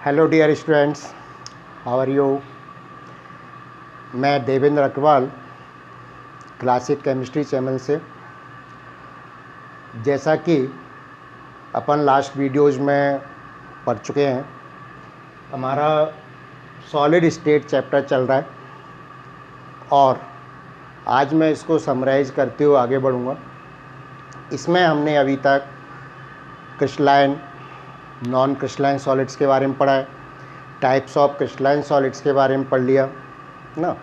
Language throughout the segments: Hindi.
Hello dear students, how are you. मैं Devendra Agrawal, classic chemistry channel से। जैसा कि अपन लास्ट वीडियोज़ में पढ़ चुके हैं, हमारा सॉलिड स्टेट चैप्टर चल रहा है और आज मैं इसको समराइज़ करते हुए आगे बढ़ूँगा। इसमें हमने अभी तक क्रिस्टलाइन, नॉन क्रिस्टलाइन सॉलिड्स के बारे में पढ़ा है, टाइप्स ऑफ क्रिस्टलाइन सॉलिड्स के बारे में पढ़ लिया ना,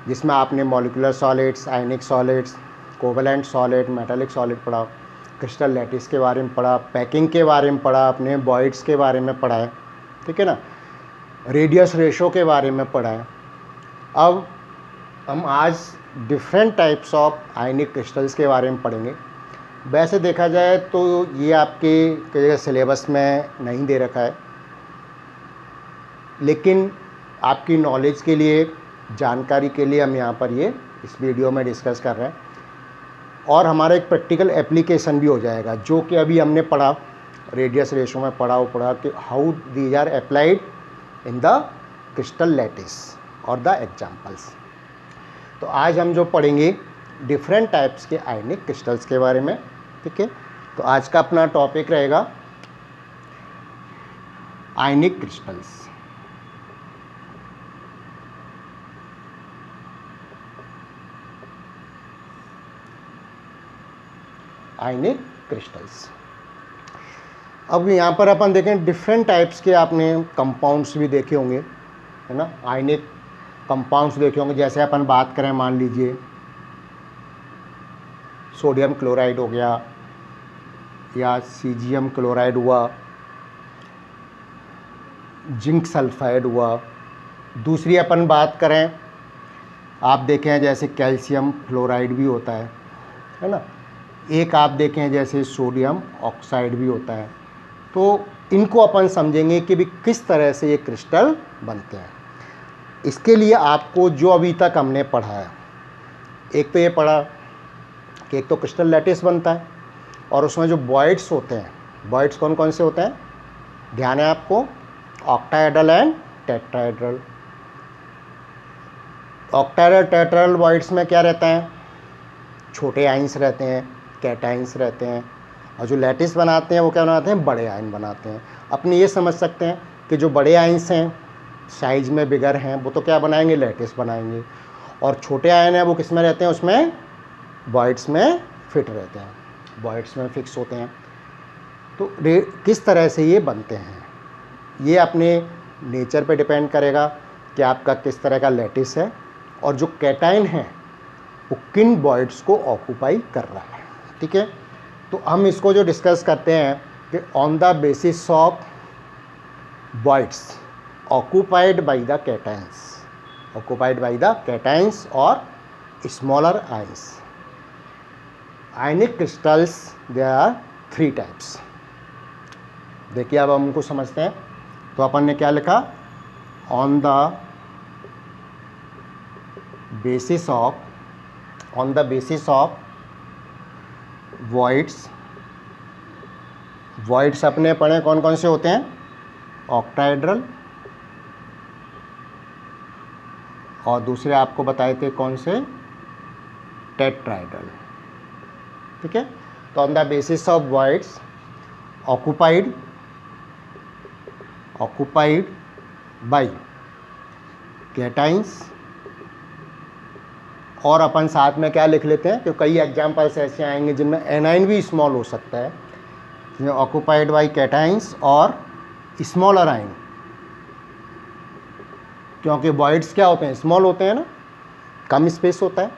जिसमें आपने मॉलिक्यूलर सॉलिड्स, आयनिक solids, covalent solid, metallic solid पढ़ा, क्रिस्टल लैटिस के बारे में पढ़ा, पैकिंग के बारे में पढ़ा, आपने बॉइड्स के बारे में पढ़ा है, ठीक है ना, रेडियस रेशो के बारे में पढ़ा है। अब हम आज different types of ionic crystals के बारे में पढ़ेंगे। वैसे देखा जाए तो ये आपके कई जगह सिलेबस में नहीं दे रखा है, लेकिन आपकी नॉलेज के लिए, जानकारी के लिए हम यहाँ पर ये इस वीडियो में डिस्कस कर रहे हैं और हमारा एक प्रैक्टिकल एप्लीकेशन भी हो जाएगा, जो कि अभी हमने पढ़ा, रेडियस रेशो में पढ़ा कि how these are applied in the crystal lattice और द एग्जाम्पल्स। तो आज हम जो पढ़ेंगे डिफरेंट टाइप्स के आयनिक क्रिस्टल्स के बारे में, ठीक है। तो आज का अपना टॉपिक रहेगा आयनिक क्रिस्टल्स। आयनिक क्रिस्टल्स। अब यहाँ पर अपन देखें डिफरेंट टाइप्स के, आपने कंपाउंड्स भी देखे होंगे, है ना, आयनिक कंपाउंड्स देखे होंगे। जैसे अपन बात करें, मान लीजिए सोडियम क्लोराइड हो गया या सीजियम क्लोराइड हुआ, जिंक सल्फाइड हुआ। दूसरी अपन बात करें, आप देखें जैसे कैल्शियम फ्लोराइड भी होता है ना। एक आप देखें जैसे सोडियम ऑक्साइड भी होता है। तो इनको अपन समझेंगे कि भी किस तरह से ये क्रिस्टल बनते हैं। इसके लिए आपको जो अभी तक हमने पढ़ा है, एक तो ये पढ़ा कि एक तो क्रिस्टल लैटिस बनता है और उसमें जो बॉइड्स होते हैं, बॉइड्स कौन कौन से होते हैं, ध्यान है आपको, octahedral and tetrahedral. Octahedral tetrahedral voids में क्या रहता है, छोटे आयंस रहते हैं, कैटाइंस रहते हैं, और जो लैटिस बनाते हैं वो क्या बनाते हैं, बड़े आयन बनाते हैं। अपने ये समझ सकते हैं कि जो बड़े आयंस हैं, साइज में बिगर हैं, वो तो क्या बनाएंगे, लैटिस बनाएंगे, और छोटे आयन हैं वो किस में रहते हैं, उसमें बॉइड्स में फिट रहते हैं, बॉइड्स में फिक्स होते हैं। तो किस तरह से ये बनते हैं, ये अपने नेचर पे डिपेंड करेगा कि आपका किस तरह का लैटिस है और जो कैटाइन है वो किन बॉइड्स को ऑक्यूपाई कर रहा है, ठीक है। तो हम इसको जो डिस्कस करते हैं कि on the basis of voids occupied by the cations, occupied by the cations और smaller ions. Ionic crystals there are 3 types. देखिए अब हम उनको समझते हैं। तो अपन ने क्या लिखा, on the basis of voids. Voids अपने पढ़े कौन कौन से होते हैं, ऑक्टाहेड्रल, और दूसरे आपको बताए थे कौन से, टेट्राहेड्रल, ठीक है। तो on the basis of voids occupied bye cations, और अपन साथ में क्या लिख लेते हैं कि कई एग्जांपल्स ऐसे आएंगे जिनमें एनाइन भी स्मॉल हो सकता है, ऑक्यूपाइड बाय कैटाइंस और स्मॉलर आयन, क्योंकि बॉइड्स क्या होते हैं, स्मॉल होते हैं ना, कम स्पेस होता है,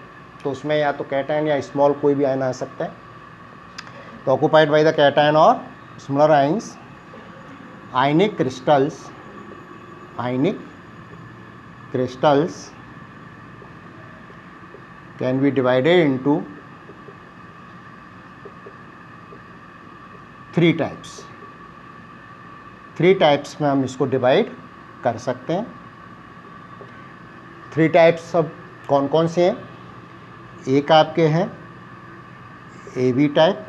तो उसमें या तो कैटाइन या स्मॉल कोई भी आयन आ सकता है। तो ऑक्यूपाइड बाय द कैटाइन और smaller ions. Ionic crystals can be divided into 3 types. 3 types में हम इसको डिवाइड कर सकते हैं। 3 टाइप्स सब कौन कौन से हैं, एक आपके हैं AB टाइप,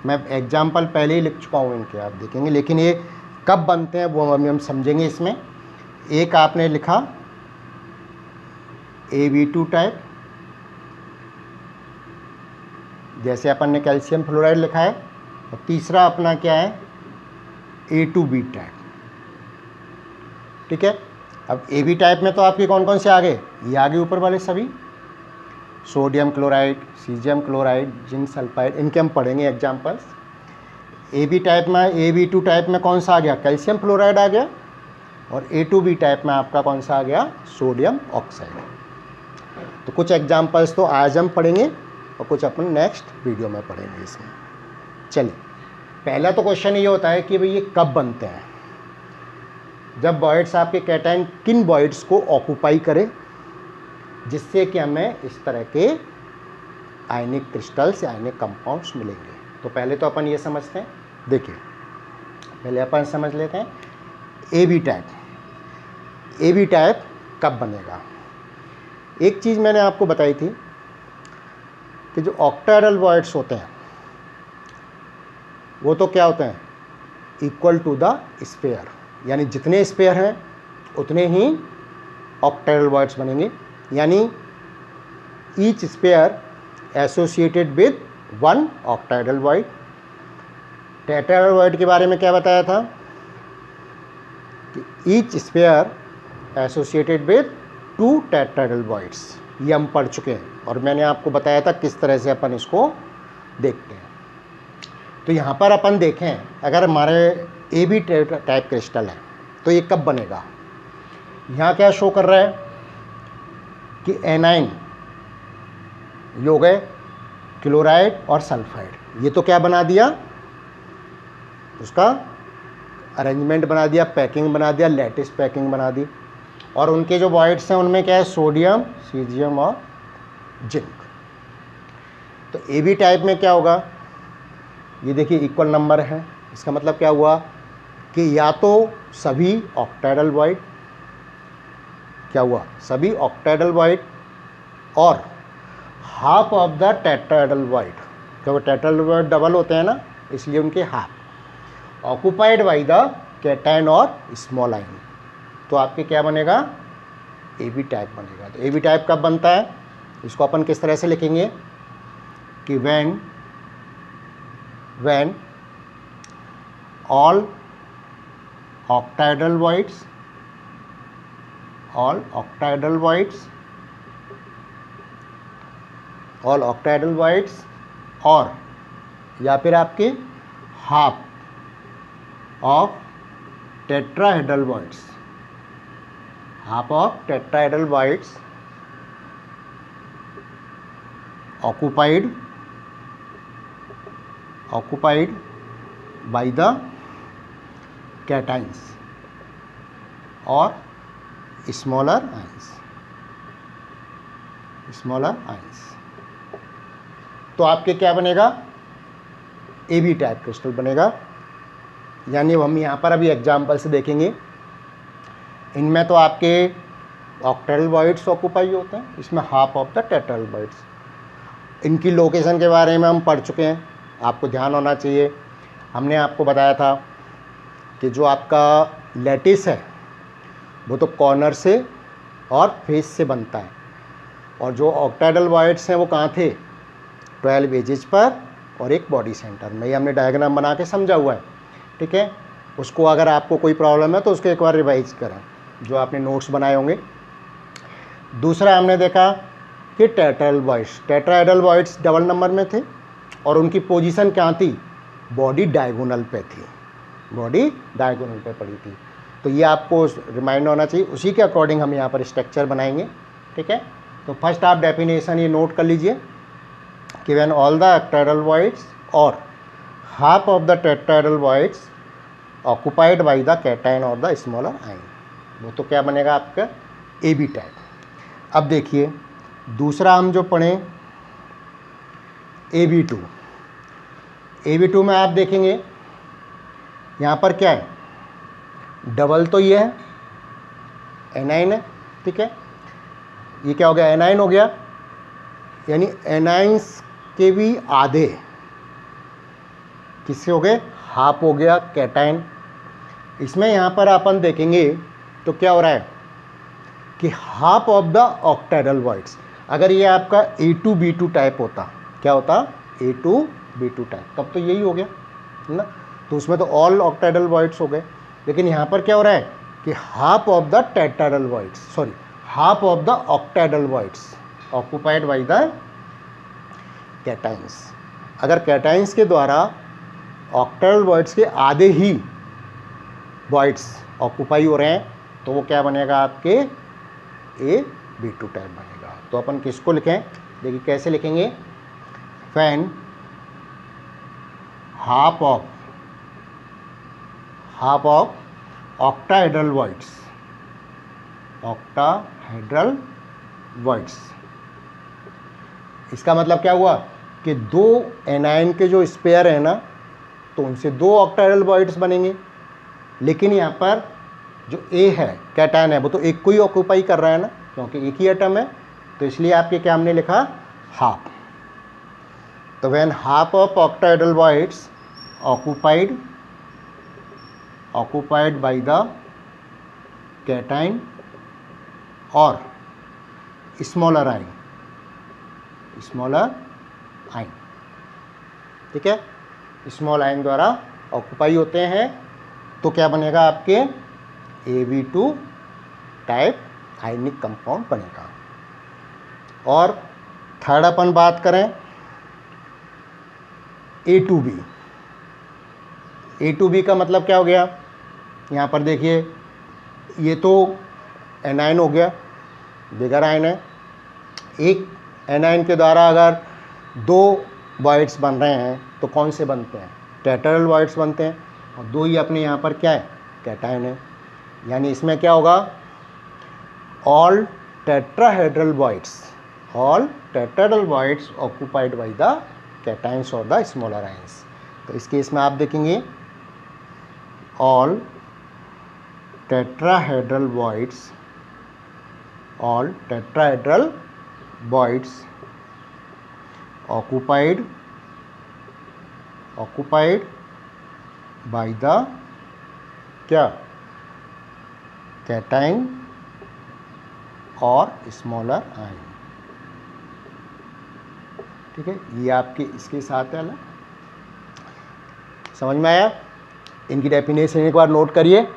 मैं एग्जाम्पल पहले ही लिख चुका हूँ इनके, आप देखेंगे, लेकिन ये कब बनते हैं वो हम समझेंगे इसमें। एक आपने लिखा Ab2 टाइप, जैसे अपन ने कैल्शियम फ्लोराइड लिखा है, और तीसरा अपना क्या है A2B टाइप। ठीक है, अब AB टाइप में तो आपके कौन कौन से आ गए, ये आ गए ऊपर वाले सभी, sodium chloride, caesium chloride, zinc sulphide, इनके हम पढ़ेंगे एग्जाम्पल्स। AB टाइप में, AB2 टाइप में कौन सा आ गया, कैल्शियम फ्लोराइड आ गया, और A2B टाइप में आपका कौन सा आ गया, सोडियम ऑक्साइड। तो कुछ एग्जाम्पल्स तो आज हम पढ़ेंगे और कुछ अपन नेक्स्ट वीडियो में पढ़ेंगे इसमें। चलिए, पहला तो क्वेश्चन ये होता है कि भाई ये कब बनते हैं, जब बॉइड्स आपके कैटायन किन बॉइड्स को ऑक्यूपाई करें, जिससे कि हमें इस तरह के आयनिक क्रिस्टल्स या आयनिक कंपाउंड्स मिलेंगे। तो पहले तो अपन ये समझते हैं, देखिए पहले अपन समझ लेते हैं AB टाइप। AB टाइप कब बनेगा। एक चीज़ मैंने आपको बताई थी कि जो ऑक्टाहेड्रल बॉइड्स होते हैं वो तो क्या होते हैं, इक्वल टू द स्फीयर, यानी जितने स्फीयर हैं उतने ही ऑक्टाहेड्रल बॉइड्स बनेंगे, यानी each sphere associated with one octahedral void. Tetrahedral void के बारे में क्या बताया था कि each sphere associated with 2 tetrahedral voids, ये हम पढ़ चुके हैं, और मैंने आपको बताया था किस तरह से अपन इसको देखते हैं। तो यहाँ पर अपन देखें, अगर हमारे AB टाइप क्रिस्टल है तो ये कब बनेगा। यहाँ क्या शो कर रहा है कि एनाइन ये हो गए क्लोराइड और सल्फाइड, ये तो क्या बना दिया, उसका अरेंजमेंट बना दिया, पैकिंग बना दिया, लैटिस पैकिंग बना दी, और उनके जो बॉइड्स हैं उनमें क्या है, सोडियम, सीजियम और जिंक। तो AB टाइप में क्या होगा, ये देखिए इक्वल नंबर है, इसका मतलब क्या हुआ कि या तो सभी ऑक्टाहेड्रल बॉइड, क्या हुआ, सभी ऑक्टाहेड्रल बॉइड, और half of the tetrahedral Boyd, क्योंकि टेट्राहेड्रल बॉइड डबल होते हैं ना, इसलिए उनके half occupied by the cation और स्मॉल आयन। तो आपके क्या बनेगा, AB टाइप बनेगा। तो AB टाइप कब बनता है, इसको अपन किस तरह से लिखेंगे कि व्हेन ऑल ऑक्टाहेड्रल बॉइड्स और या फिर आपके half of tetrahedral voids, occupied by the cations or smaller ions। तो आपके क्या बनेगा, AB टाइप क्रिस्टल बनेगा। यानी हम यहाँ पर अभी एग्जाम्पल से देखेंगे, इनमें तो आपके ऑक्टाहेड्रल बॉइड्स ऑक्यूपाई होते हैं, इसमें हाफ ऑफ द टेट्राहेड्रल बॉइड्स। इनकी लोकेशन के बारे में हम पढ़ चुके हैं, आपको ध्यान होना चाहिए। हमने आपको बताया था कि जो आपका लैटिस है वो तो कॉर्नर से और फेस से बनता है, और जो ऑक्टाहेड्रल बॉइड्स हैं वो कहाँ थे, 12 एजेस पर और एक बॉडी सेंटर में। ये हमने डायग्राम बना के समझा हुआ है, ठीक है। उसको अगर आपको कोई प्रॉब्लम है तो उसको एक बार रिवाइज करें, जो आपने नोट्स बनाए होंगे। दूसरा हमने देखा कि टेट्राहेड्रल बॉइड्स डबल नंबर में थे, और उनकी पोजीशन क्या थी, बॉडी डायगोनल पे थी, पड़ी थी। तो ये आपको रिमाइंड होना चाहिए, उसी के अकॉर्डिंग हम यहाँ पर स्ट्रक्चर बनाएंगे, ठीक है। तो फर्स्ट आप डेफिनेशन ये नोट कर लीजिए कि when all the octahedral voids और half of the tetrahedral voids occupied by the cation और द स्मॉलर आयन, वो तो क्या बनेगा आपका AB टाइप। अब देखिए दूसरा हम जो पढ़ें AB2 में आप देखेंगे यहाँ पर क्या है, डबल तो ये है, एनाइन है, ठीक है। ये क्या हो गया, एनाइन हो गया, यानी एनाइंस के भी आधे किससे हो गए, हाफ हो गया कैटायन। इसमें यहाँ पर अपन देखेंगे तो क्या हो रहा है कि half of the octahedral voids, अगर ये आपका A2B2 टाइप होता, क्या होता A2B2 टाइप, तब तो यही हो गया है ना, तो उसमें तो ऑल ऑक्टेडल वॉइड्स हो गए। लेकिन यहाँ पर क्या हो रहा है कि half of the tetrahedral voids, sorry half of the octahedral voids occupied by the cations. अगर कैटाइंस के द्वारा ऑक्टेडल वॉइड्स के आधे ही वॉइड्स ऑक्यूपाई हो रहे हैं तो वो क्या बनेगा आपके A2B2 टाइप बनेगा। तो अपन किसको लिखें, देखिए कैसे लिखेंगे, fan half of octahedral voids, octahedral voids. इसका मतलब क्या हुआ कि दो एनायन के जो स्पेयर है ना, तो उनसे दो ऑक्टाहेड्रल वॉइड्स बनेंगे। लेकिन यहाँ पर जो A है कैटायन है वो तो एक को ही ऑक्यूपाई कर रहा है ना, क्योंकि एक ही एटम है, तो इसलिए आपके क्या हमने लिखा हाफ। तो when half of octahedral voids occupied by the cation और स्मॉलर आयन, ठीक है, स्मॉल आयन द्वारा ऑक्यूपाई होते हैं, तो क्या बनेगा आपके AB2 टाइप आयनिक कंपाउंड बनेगा। और थर्ड अपन बात करें A2B का मतलब क्या हो गया, यहाँ पर देखिए ये तो एनायन हो गया, बिगर आयन है। एक एनायन के द्वारा अगर दो वॉइड्स बन रहे हैं तो कौन से बनते हैं, टेट्राहेड्रल वॉइड्स बनते हैं, और दो ही अपने यहाँ पर क्या है कैटायन है। यानी इसमें क्या होगा, all tetrahedral voids occupied by the cations और द स्मॉलर आयंस। तो इस केस में आप देखेंगे all tetrahedral voids occupied by the क्या कैटाइन और स्मॉलर आयन, ठीक है। ये आपके इसके साथ है ना, समझ में आया। इनकी डेफिनेशन एक बार नोट करिए,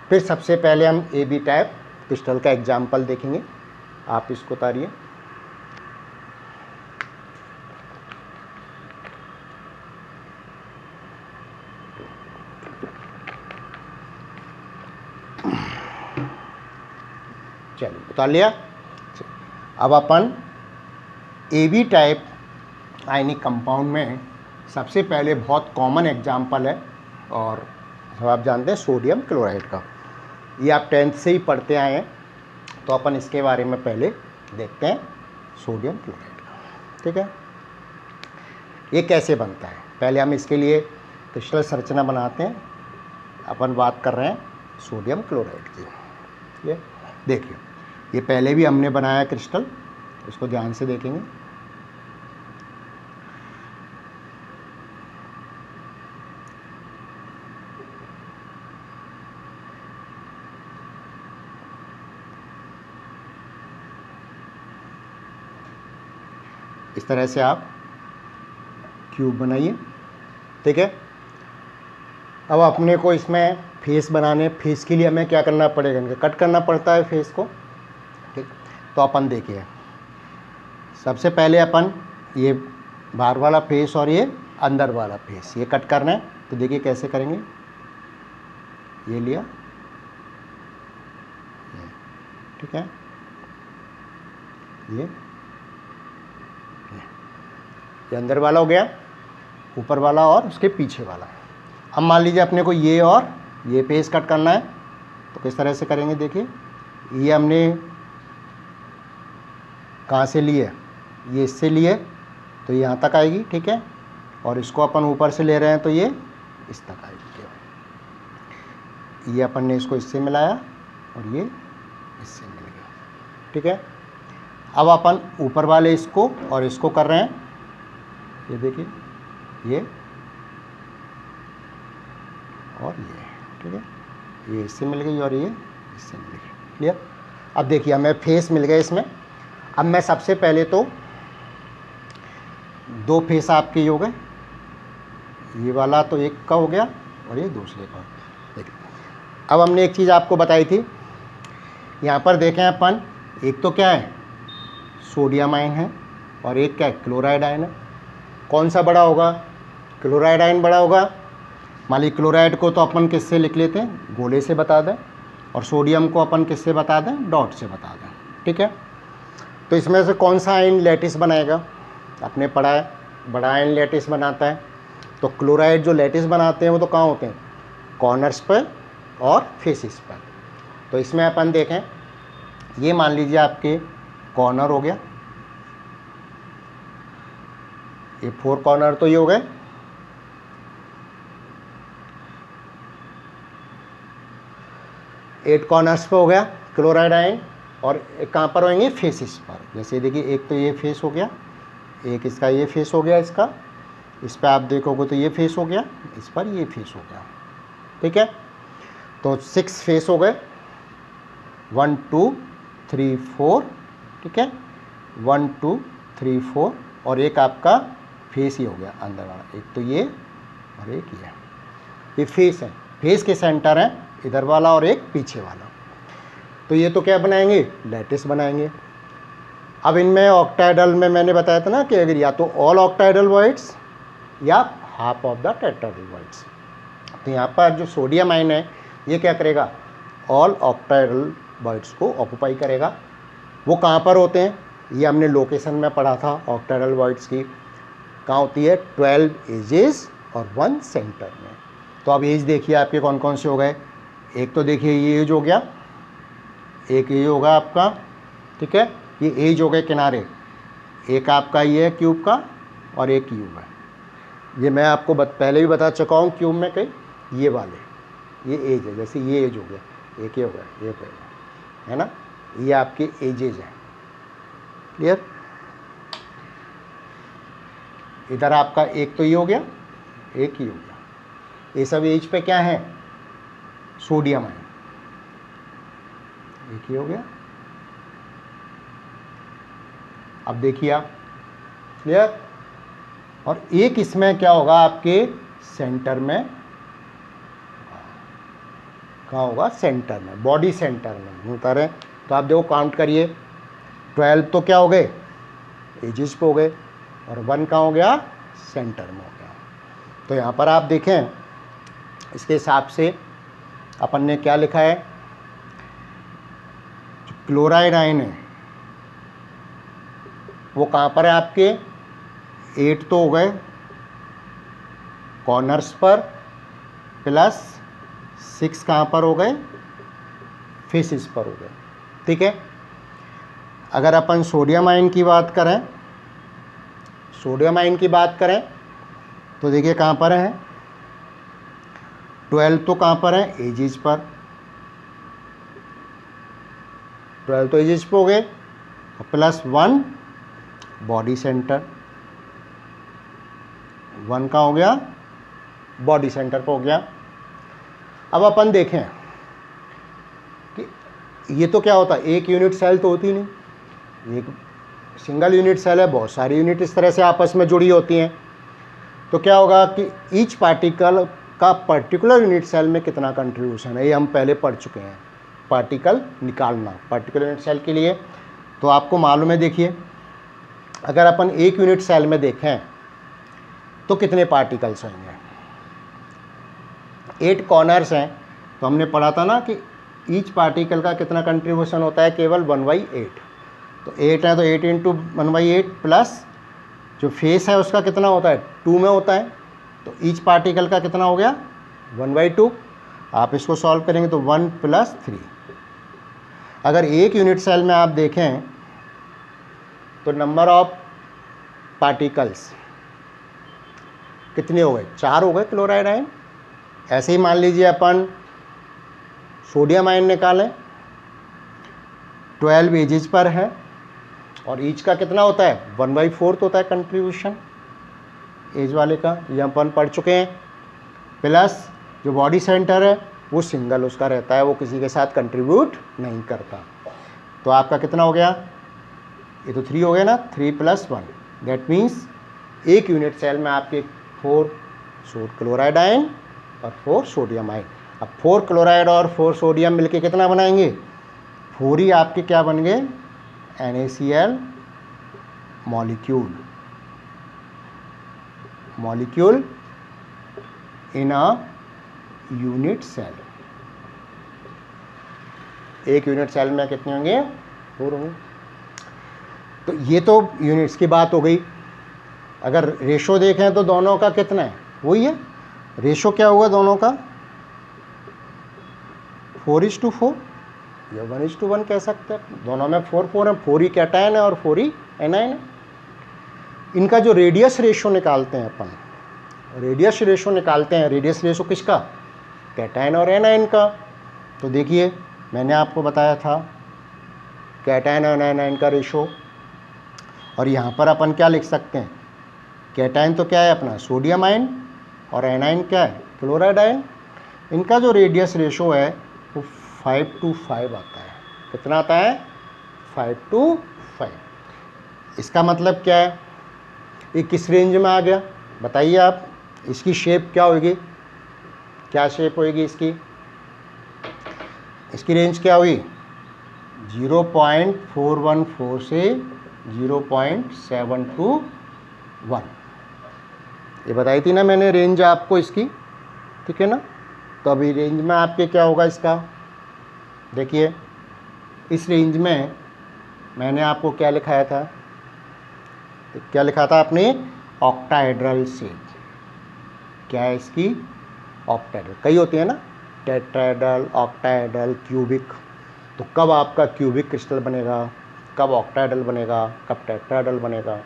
फिर सबसे पहले हम AB टाइप क्रिस्टल का एग्जाम्पल देखेंगे। आप इसको उतारिए। चलिए उतार लिया। अब अपन AB टाइप आयनिक कंपाउंड में सबसे पहले बहुत कॉमन एग्जाम्पल है, और सब आप जानते हैं सोडियम क्लोराइड का। ये आप 10th से ही पढ़ते आए हैं, तो अपन इसके बारे में पहले देखते हैं सोडियम क्लोराइड का, ठीक है। ये कैसे बनता है, पहले हम इसके लिए क्रिस्टल संरचना बनाते हैं। अपन बात कर रहे हैं सोडियम क्लोराइड की। ये देखिए, ये पहले भी हमने बनाया क्रिस्टल, इसको ध्यान से देखेंगे। इस तरह से आप क्यूब बनाइए, ठीक है। अब अपने को इसमें फेस बनाने, फेस के लिए हमें क्या करना पड़ेगा, इनका कट करना पड़ता है फेस को, ठीक। तो अपन देखिए, सबसे पहले अपन ये बाहर वाला फेस और ये अंदर वाला फेस ये कट करना है। तो देखिए कैसे करेंगे, ये लिया, ठीक है, ये अंदर वाला हो गया, ऊपर वाला और उसके पीछे वाला। अब मान लीजिए अपने को ये और ये फेस कट करना है, तो किस तरह से करेंगे, देखिए ये हमने कहाँ से लिए, ये इससे लिए, तो ये यहाँ तक आएगी, ठीक है। और इसको अपन ऊपर से ले रहे हैं तो ये इस तक आएगी। ये अपन ने इसको इससे मिलाया और ये इससे मिल गया, ठीक है। अब अपन ऊपर वाले इसको और इसको कर रहे हैं, ये देखिए ये और ये, ठीक है। ये इससे मिल गई और ये इससे मिल गई। क्लियर। अब देखिए हमें फेस मिल गए इसमें। अब मैं सबसे पहले तो 2 फेस आपके ये हो गए, ये वाला तो एक का हो गया और ये दूसरे का। देखिए अब हमने एक चीज़ आपको बताई थी, यहाँ पर देखें अपन, एक तो क्या है सोडियम आयन है और एक क्या है क्लोराइड आयन है। कौन सा बड़ा होगा? क्लोराइड आयन बड़ा होगा। मान ली क्लोराइड को तो अपन किससे लिख लेते हैं, गोले से बता दें, और सोडियम को अपन किससे बता दें, डॉट से बता दें। ठीक है। तो इसमें से कौन सा आयन लैटिस बनाएगा? आपने पढ़ा है बड़ा आयन लैटिस बनाता है। तो क्लोराइड जो लैटिस बनाते हैं वो तो कहाँ होते हैं, कॉर्नर्स पर और फेसिस पर। तो इसमें अपन देखें, ये मान लीजिए आपके कॉर्नर हो गया, ये 4 कॉर्नर तो ये हो गए। एट कॉर्नर्स पे हो गया क्लोराइड आयन, और कहाँ पर होंगे, फेसिस पर। जैसे देखिए एक तो ये फेस हो गया, एक इसका ये फेस हो गया, इसका इस पर आप देखोगे तो ये फेस हो गया, इस पर ये फेस हो गया। ठीक है। तो 6 फेस हो गए, 1 2 3 4। ठीक है, 1 2 3 4, और एक आपका फेस ही हो गया अंदर वाला, एक तो ये और एक ये फेस है। फेस के सेंटर है इधर वाला और एक पीछे वाला। तो ये तो क्या बनाएंगे, लैटिस बनाएंगे। अब इनमें ऑक्टाइडल में मैंने बताया था ना कि अगर या तो ऑल ऑक्टाइडल वॉइड्स या half of the tetrahedral voids. तो यहाँ पर जो सोडियम आयन है ये क्या करेगा, ऑल ऑक्टाइडल वॉइड्स को ऑक्यूपाई करेगा। वो कहाँ पर होते हैं, ये हमने लोकेशन में पढ़ा था ऑक्टाइडल वॉइड्स की। कहाँ होती है, 12 एजेस और 1 सेंटर में। तो अब एज देखिए आपके कौन कौन से हो गए। एक तो देखिए ये एज हो गया, एक ये होगा आपका, ठीक है, ये एज हो गए किनारे, एक आपका ये है क्यूब का और एक क्यूब है। ये मैं आपको पहले भी बता चुका हूँ क्यूब में कई ये वाले, ये एज है। जैसे ये एज हो गया, एक ये हो गया, एक है ना, ये आपके एजेज हैं। क्लियर। इधर आपका एक तो ये हो गया, एक ही हो गया। ये सब एज पे क्या है, सोडियम आयन, एक ही हो गया। अब देखिए आप, क्लियर। और एक इसमें क्या होगा आपके सेंटर में, कहाँ होगा, सेंटर में, बॉडी सेंटर में होता रहे। तो आप देखो काउंट करिए, 12 तो क्या हो गए, एजेस पे हो गए, और 1 कहाँ हो गया, सेंटर में हो गया। तो यहाँ पर आप देखें इसके हिसाब से अपन ने क्या लिखा है, जो क्लोराइड आयन है वो कहाँ पर है आपके, 8 तो हो गए कॉर्नर्स पर, प्लस 6 कहाँ पर हो गए, फेसिस पर हो गए। ठीक है। अगर अपन सोडियम आयन की बात करें, सोडियम आयन की बात करें तो देखिए कहाँ पर है, 12 तो कहाँ पर है, एजेस पर, 12 तो एजेस पे हो गए, प्लस 1 बॉडी सेंटर, 1 का हो गया, बॉडी सेंटर पे हो गया। अब अपन देखें कि ये तो क्या होता है, एक यूनिट सेल तो होती नहीं, एक सिंगल यूनिट सेल है, बहुत सारी यूनिट इस तरह से आपस में जुड़ी होती हैं। तो क्या होगा कि ईच पार्टिकल का पर्टिकुलर यूनिट सेल में कितना कंट्रीब्यूशन है, ये हम पहले पढ़ चुके हैं। पार्टिकल निकालना पर्टिकुलर यूनिट सेल के लिए, तो आपको मालूम है। देखिए अगर अपन एक यूनिट सेल में देखें तो कितने पार्टिकल्स होंगे, 8 कॉर्नर्स हैं। तो हमने पढ़ा था ना कि ईच पार्टिकल का कितना कंट्रीब्यूशन होता है, केवल 1/8। तो 8 है तो 8 इंटू 1/8, प्लस जो फेस है उसका कितना होता है, 2 में होता है। तो ईच पार्टिकल का कितना हो गया, 1/2। आप इसको सॉल्व करेंगे तो 1 + 3। अगर एक यूनिट सेल में आप देखें तो नंबर ऑफ पार्टिकल्स कितने हो गए, 4 हो गए क्लोराइड आयन। ऐसे ही मान लीजिए अपन सोडियम आयन निकालें, 12 एजेस पर है और ईच का कितना होता है, 1/4 होता है कंट्रीब्यूशन एज वाले का, ये अपन पढ़ चुके हैं। प्लस जो बॉडी सेंटर है वो सिंगल उसका रहता है, वो किसी के साथ कंट्रीब्यूट नहीं करता। तो आपका कितना हो गया, ये तो 3 हो गया ना, 3 + 1, दैट मीन्स एक यूनिट सेल में आपके 4 क्लोराइड आयन और 4 सोडियम आयन। अब 4 क्लोराइड और 4 सोडियम मिलके कितना बनाएंगे, 4 ही आपके क्या बन गए, NaCl molecule in a unit cell. एक यूनिट सेल में कितने होंगे, 4 होंगे। तो ये तो यूनिट्स की बात हो गई। अगर रेशो देखें तो दोनों का कितना है, वही है। रेशो क्या होगा दोनों का, 4:4 या 1:1 कह सकते हैं। दोनों में 4 है, 4 ही कैटायन है और 4 ही एनायन है। इनका जो रेडियस रेशो निकालते हैं अपन, रेडियस रेशो निकालते हैं, रेडियस रेशो किसका, कैटायन और एनायन का। तो देखिए मैंने आपको बताया था कैटायन और एनायन का रेशो, और यहाँ पर अपन क्या लिख सकते हैं, कैटायन तो क्या है अपना सोडियम आयन और एनायन क्या है क्लोराइड आयन। इनका जो रेडियस रेशो है वो 5:5 आता है। कितना आता है, 5:5। इसका मतलब क्या है, ये किस रेंज में आ गया बताइए आप। इसकी शेप क्या होगी, क्या शेप होगी इसकी, इसकी रेंज क्या हुई, 0.414 से 0.721, ये बताई थी ना मैंने रेंज आपको इसकी, ठीक है ना। तो अभी रेंज में आपके क्या होगा इसका, देखिए इस रेंज में मैंने आपको क्या लिखाया था, क्या लिखा था आपने, ऑक्टाहेड्रल शेप। क्या है इसकी, ऑक्टाहेड्रल, कई होती है ना, टेट्राहेड्रल, ऑक्टाहेड्रल, क्यूबिक। तो कब आपका क्यूबिक क्रिस्टल बनेगा, कब ऑक्टाहेड्रल बनेगा, कब टेट्राहेड्रल बनेगा।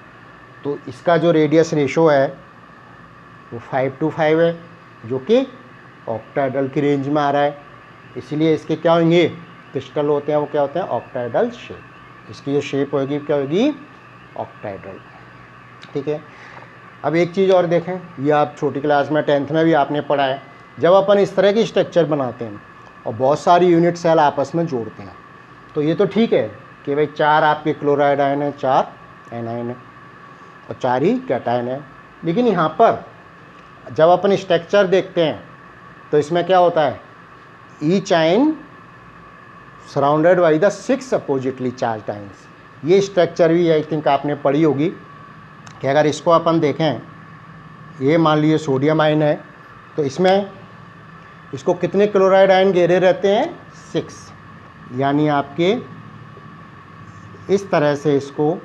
तो इसका जो रेडियस रेशो है वो 5:5 है, जो कि ऑक्टाहेड्रल की रेंज में आ रहा है। इसलिए इसके क्या होंगे, क्रिस्टल होते हैं वो क्या होते हैं, ऑक्टाहेड्रल शेप। इसकी जो शेप होगी क्या होगी, ऑक्टाहेड्रल, ठीक है। अब एक चीज़ और देखें, ये आप छोटी क्लास में 10th में भी आपने पढ़ा है, जब अपन इस तरह की स्ट्रक्चर बनाते हैं और बहुत सारी यूनिट सेल आपस में जोड़ते हैं, तो ये तो ठीक है कि भाई 4 आपके क्लोराइड आयन है, 4 एनायन है और 4 ही कैटायन है। लेकिन यहाँ पर जब अपन स्ट्रक्चर देखते हैं तो इसमें क्या होता है, each ion surrounded by the 6 oppositely charge ions. ये स्ट्रक्चर भी आई थिंक आपने पढ़ी होगी कि अगर इसको अपन देखें, ये मान लीजिए सोडियम आयन है, तो इसमें इसको कितने क्लोराइड आयन घेरे रहते हैं, 6। यानी आपके इस तरह से इसको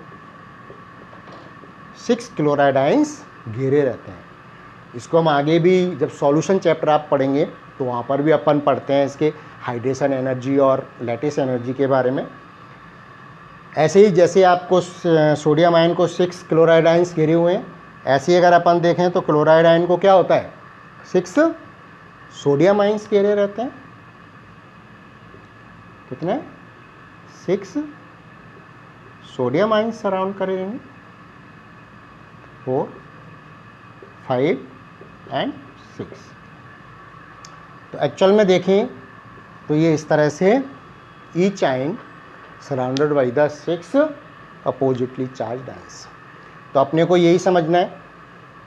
6 क्लोराइड आयन्स घेरे रहते हैं। इसको हम आगे भी जब सॉल्यूशन चैप्टर आप पढ़ेंगे तो वहाँ पर भी अपन पढ़ते हैं इसके हाइड्रेशन एनर्जी और लैटिस एनर्जी के बारे में। ऐसे ही जैसे आपको सोडियम आयन को 6 क्लोराइड आयन्स घेरे हुए हैं, ऐसे ही अगर अपन देखें तो क्लोराइड आयन को क्या होता है, 6 सोडियम आयन्स घेरे रहते हैं। कितने, 6 सोडियम आयन्स सराउंड करेंगे, 4, 5 एंड 6। तो एक्चुअल में देखें तो ये इस तरह से each ion surrounded by the 6 oppositely charged ions. तो अपने को यही समझना है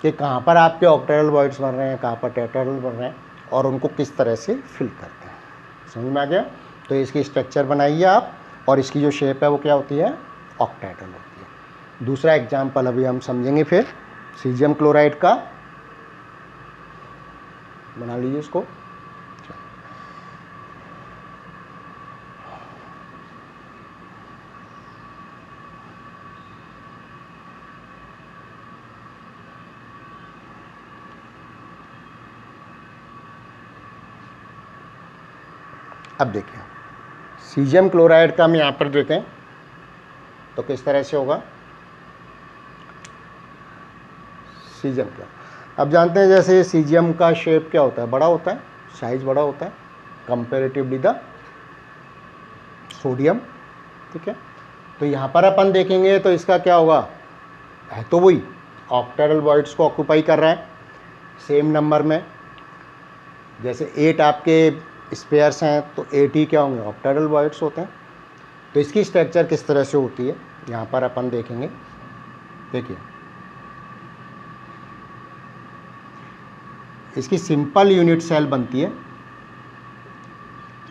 कि कहाँ पर आपके ऑक्टाहेड्रल बॉइड्स बन रहे हैं, कहाँ पर टेट्राहेड्रल बन रहे हैं और उनको किस तरह से फिल करते हैं। समझ में आ गया। तो इसकी स्ट्रक्चर बनाइए आप, और इसकी जो शेप है वो क्या होती है, ऑक्टाहेड्रल होती है। दूसरा एग्जाम्पल अभी हम समझेंगे फिर सीजियम क्लोराइड का, बना लीजिए इसको। अब देखिए सीजियम क्लोराइड का हम यहाँ पर देखें तो किस तरह से होगा सीजियम क्लोराइड। अब जानते हैं जैसे सीजियम का शेप क्या होता है, बड़ा होता है, साइज बड़ा होता है कंपेरेटिवली द सोडियम, ठीक है। तो यहाँ पर अपन देखेंगे तो इसका क्या होगा, है तो वही ऑक्टाहेड्रल बॉइड्स को ऑक्यूपाई कर रहा है सेम नंबर में। जैसे 8 आपके स्पेयर्स हैं तो 8 ही क्या होंगे, ऑक्टाहेड्रल वॉइड्स होते हैं। तो इसकी स्ट्रक्चर किस तरह से होती है यहाँ पर अपन देखेंगे। देखिए इसकी सिंपल यूनिट सेल बनती है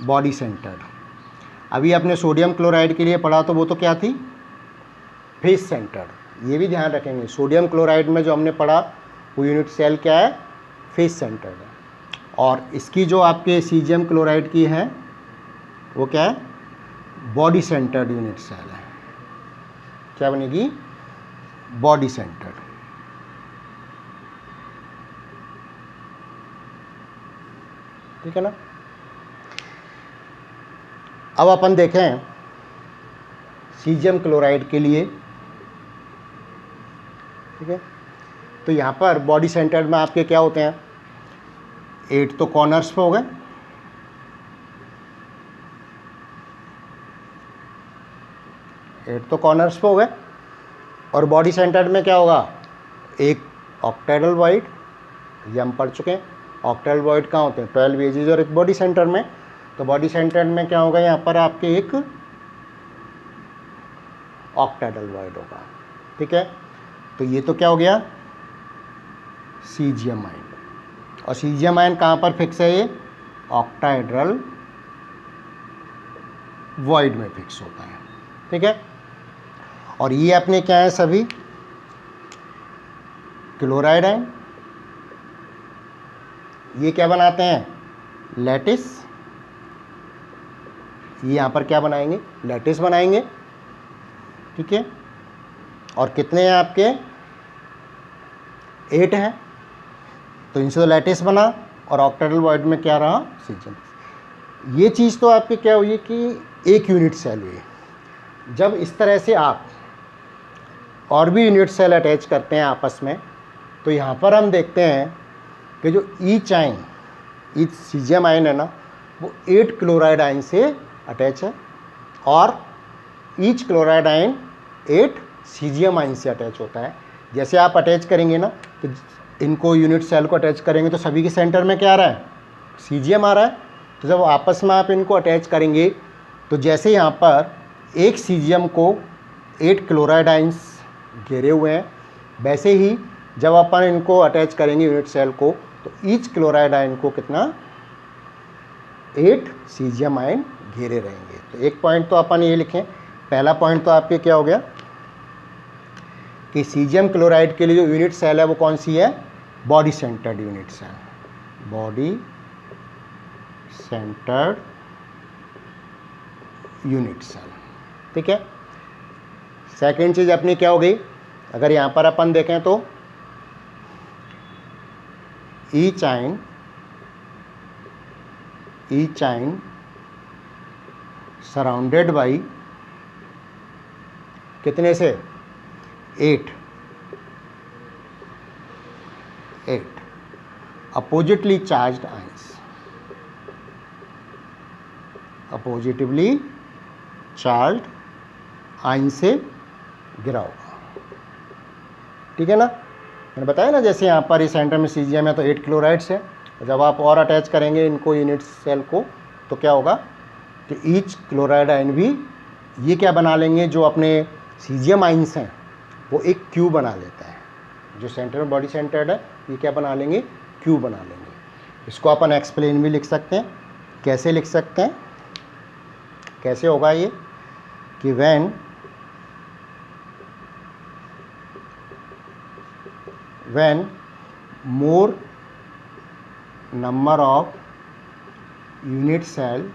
बॉडी सेंटर्ड। अभी आपने सोडियम क्लोराइड के लिए पढ़ा तो वो तो क्या थी, फेस सेंटर्ड। ये भी ध्यान रखेंगे, सोडियम क्लोराइड में जो हमने पढ़ा वो यूनिट सेल क्या है, फेस सेंटर्ड है। और इसकी जो आपके सीजियम क्लोराइड की है वो क्या है, बॉडी सेंटर्ड यूनिट सेल है। क्या बनेगी, बॉडी सेंटर्ड। ठीक है ना। अब अपन देखें सीजियम क्लोराइड के लिए। ठीक है, तो यहाँ पर बॉडी सेंटर्ड में आपके क्या होते हैं, 8 तो कॉर्नर्स पे हो गए, 8 तो कॉर्नर्स पे हो गए। और बॉडी सेंटर्ड में क्या होगा, एक ऑक्टाहेड्रल वॉइड, ये हम पढ़ चुके हैं। ऑक्टाहेड्रल वॉइड कहाँ होते हैं, 12 एजेस और एक बॉडी सेंटर में। तो बॉडी सेंटर्ड में क्या होगा, यहाँ पर आपके एक ऑक्टाहेड्रल वॉइड होगा। ठीक है, तो ये तो क्या हो गया, सीजियम आयन। और सीजियम आयन कहाँ पर फिक्स है, ये ऑक्टाहेड्रल वॉइड में फिक्स होता है। ठीक है, और ये अपने क्या है, सभी क्लोराइड आयन। ये क्या बनाते हैं, लैटिस। ये यहाँ पर क्या बनाएंगे, लैटिस बनाएंगे। ठीक है, और कितने हैं आपके, 8 हैं। तो इनसे तो लैटिस बना और ऑक्टाहेड्रल वॉइड में क्या रहा, सीजियम। ये चीज़ तो आपकी क्या हुई कि एक यूनिट सेल हुई। जब इस तरह से आप और भी यूनिट सेल अटैच करते हैं आपस में, तो यहाँ पर हम देखते हैं कि जो each ion, each caesium ion है ना, वो 8 क्लोराइड आयन से अटैच है, और each chloride ion 8 caesium ion से अटैच होता है। जैसे आप अटैच करेंगे ना, तो इनको यूनिट सेल को अटैच करेंगे तो सभी के सेंटर में क्या आ रहा है, सीजियम आ रहा है। तो जब आपस में आप इनको अटैच करेंगे, तो जैसे यहाँ पर एक सीजियम को 8 क्लोराइड आयन्स घेरे हुए हैं, वैसे ही जब अपन इनको अटैच करेंगे यूनिट सेल को, तो ईच क्लोराइड आयन को कितना, 8 सीजियम आयन घेरे रहेंगे। तो एक पॉइंट तो अपन ये लिखें, पहला पॉइंट तो आपके क्या हो गया कि सीजियम क्लोराइड के लिए जो यूनिट सेल है वो कौन सी है, body centred unit cell, body centred unit cell. ठीक है, सेकेंड चीज़ अपनी क्या हो गई, अगर यहाँ पर अपन देखें तो ईच आयन सराउंडेड बाई कितने से, 8 oppositely charged ions, oppositely charged ion से गिरा होगा। ठीक है ना, मैंने बताया ना, जैसे यहाँ पर इस सेंटर में सीजियम है तो 8 क्लोराइड्स है। जब आप और अटैच करेंगे इनको यूनिट सेल को, तो क्या होगा कि ईच क्लोराइड आयन भी ये क्या बना लेंगे, जो अपने सीजियम आयन्स हैं वो एक क्यू बना लेता है। जो सेंटर में बॉडी सेंटर्ड है, ये क्या बना लेंगे, क्यू बना लेंगे। इसको अपन एक्सप्लेन भी लिख सकते हैं। कैसे लिख सकते हैं, कैसे होगा ये कि when more number of unit cell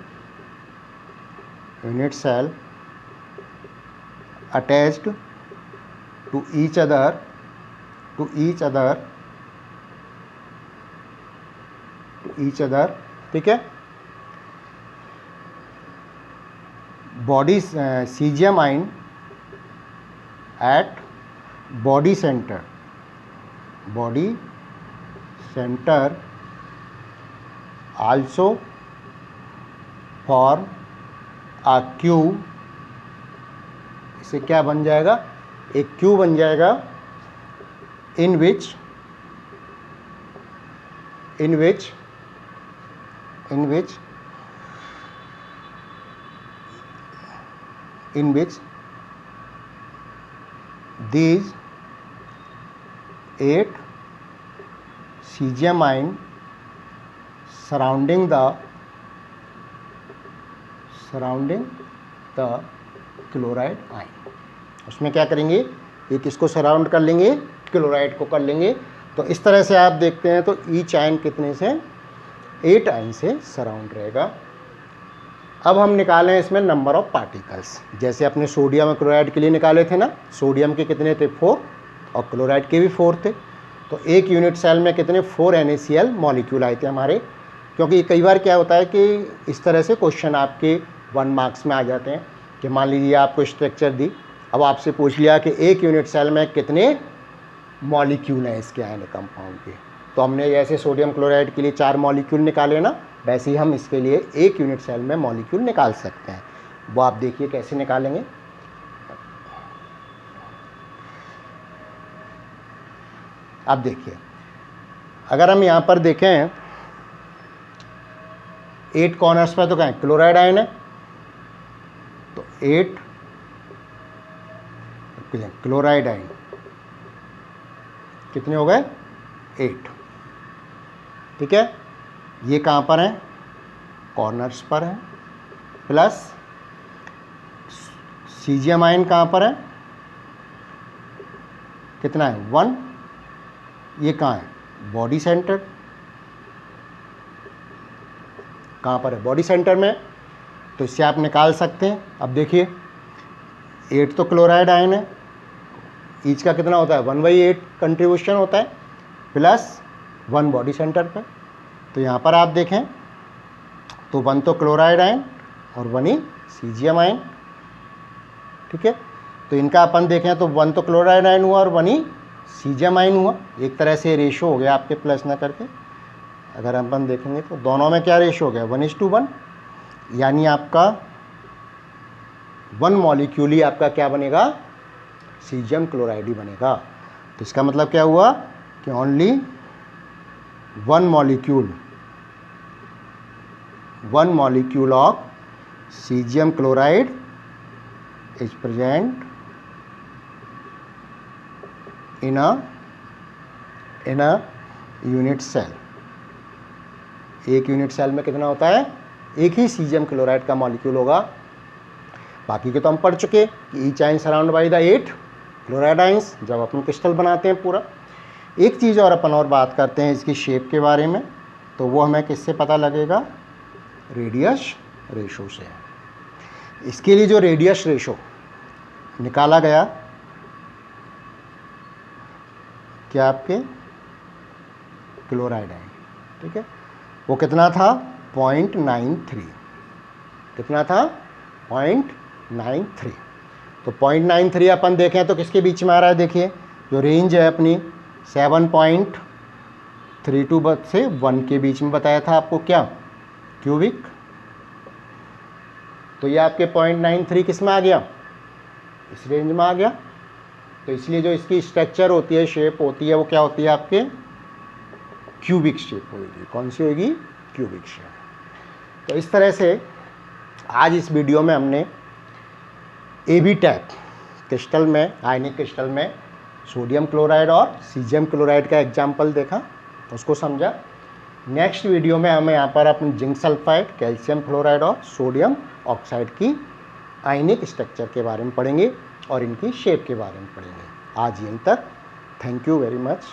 attached to each other ठीक है, body caesium ion at body centre also form a cube। इसे क्या बन जाएगा, एक क्यू बन जाएगा, in which in which these 8 cesium ion surrounding the chloride ion, उसमें क्या करेंगे, ये किसको सराउंड कर लेंगे, क्लोराइड को कर लेंगे। तो इस तरह से आप देखते हैं तो ईच आयन कितने से, 8 आयन से सराउंड रहेगा। अब हम निकालें इसमें नंबर ऑफ पार्टिकल्स, जैसे अपने सोडियम और क्लोराइड के लिए निकाले थे ना, सोडियम के कितने थे 4 और क्लोराइड के भी 4 थे। तो एक यूनिट सेल में कितने 4 NaCl मॉलिक्यूल आए थे हमारे, क्योंकि कई बार क्या होता है कि इस तरह से क्वेश्चन आपके 1 मार्क्स में आ जाते हैं कि मान लीजिए आपको स्ट्रक्चर दी, अब आपसे पूछ लिया कि एक यूनिट सेल में कितने मॉलिक्यूल हैं इसके आयनिक कंपाउंड के। तो हमने जैसे सोडियम क्लोराइड के लिए 4 मॉलिक्यूल निकाले ना, वैसे ही हम इसके लिए एक यूनिट सेल में मॉलिक्यूल निकाल सकते हैं। वो आप देखिए कैसे निकालेंगे। अब देखिए, अगर हम यहाँ पर देखें 8 कॉर्नर्स पर तो क्या है, क्लोराइड आयन है, तो 8 क्लोराइड आयन कितने हो गए, 8। ठीक है, ये कहाँ पर है, कॉर्नर्स पर है, प्लस सीजियम आयन कहाँ पर है, कितना है 1, ये कहाँ है बॉडी सेंटर, कहाँ पर है बॉडी सेंटर में, तो इससे आप निकाल सकते हैं। अब देखिए 8 तो क्लोराइड आयन है, ईच का कितना होता है 1/8 कंट्रीब्यूशन होता है, प्लस 1 बॉडी सेंटर पर। तो यहाँ पर आप देखें तो 1 तो क्लोराइड आयन और 1 ही सीजियम आयन। ठीक है, तो इनका अपन देखें तो 1 तो क्लोराइड आयन हुआ और 1 ही सीजियम आयन हुआ। एक तरह से रेशो हो गया आपके प्लस ना करके, अगर अपन देखेंगे तो दोनों में क्या रेशो हो गया 1:1, यानी आपका 1 मॉलिक्यूल ही आपका क्या बनेगा, सीजियम क्लोराइड ही बनेगा। तो इसका मतलब क्या हुआ कि only 1 molecule of caesium chloride is present in a unit cell. एक यूनिट सेल में कितना होता है, एक ही सीजियम क्लोराइड का मॉलिक्यूल होगा। बाकी के तो हम पढ़ चुके कि each ion surround by the 8 chloride ions, जब अपन क्रिस्टल बनाते हैं पूरा। एक चीज़ और अपन और बात करते हैं इसकी शेप के बारे में, तो वो हमें किससे पता लगेगा, रेडियस रेशो से। इसके लिए जो रेडियस रेशो निकाला गया क्या आपके क्लोराइड आयन, ठीक है, वो कितना था 0.93, कितना था 0.93। तो 0.93 अपन देखें तो किसके बीच में आ रहा है, देखिए जो रेंज है अपनी 7.32 से 1 के बीच में बताया था आपको क्या, क्यूबिक। तो ये आपके 0.93 किस में आ गया, इस रेंज में आ गया। तो इसलिए जो इसकी स्ट्रक्चर होती है, शेप होती है, वो क्या होती है आपके क्यूबिक शेप होगी। कौन सी होगी, क्यूबिक शेप। तो इस तरह से आज इस वीडियो में हमने AB टाइप क्रिस्टल में, आयनिक क्रिस्टल में सोडियम क्लोराइड और सीजियम क्लोराइड का एग्जाम्पल देखा, उसको समझा। नेक्स्ट वीडियो में हम यहाँ पर अपने जिंक सल्फाइड, कैल्शियम फ्लोराइड और सोडियम ऑक्साइड की आयनिक स्ट्रक्चर के बारे में पढ़ेंगे और इनकी शेप के बारे में पढ़ेंगे। आज यहीं तक, थैंक यू वेरी मच।